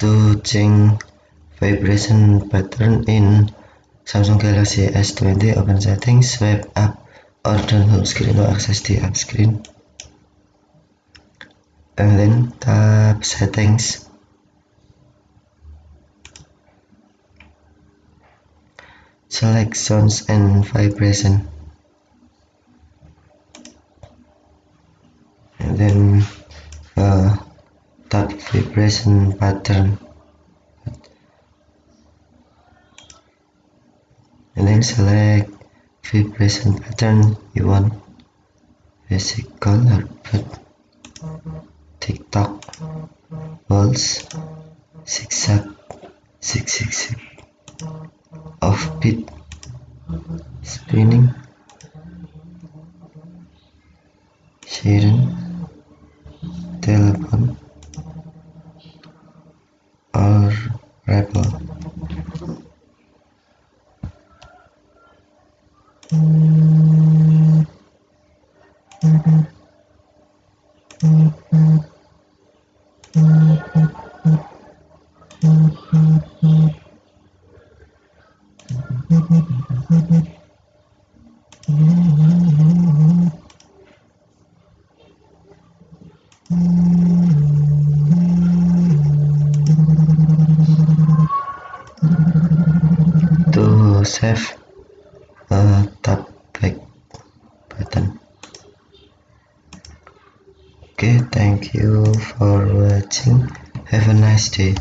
To change vibration pattern in Samsung Galaxy S20, open settings, swipe up or down home screen to access the app screen, and then tap settings. Select sounds and vibration, and then tap vibration pattern, and then select vibration pattern you want. Basic color, TikTok, pulse, zigzag, offbeat, spinning, siren, telephone, or rebel. To save, tap back button. Okay, thank you for watching. Have a nice day.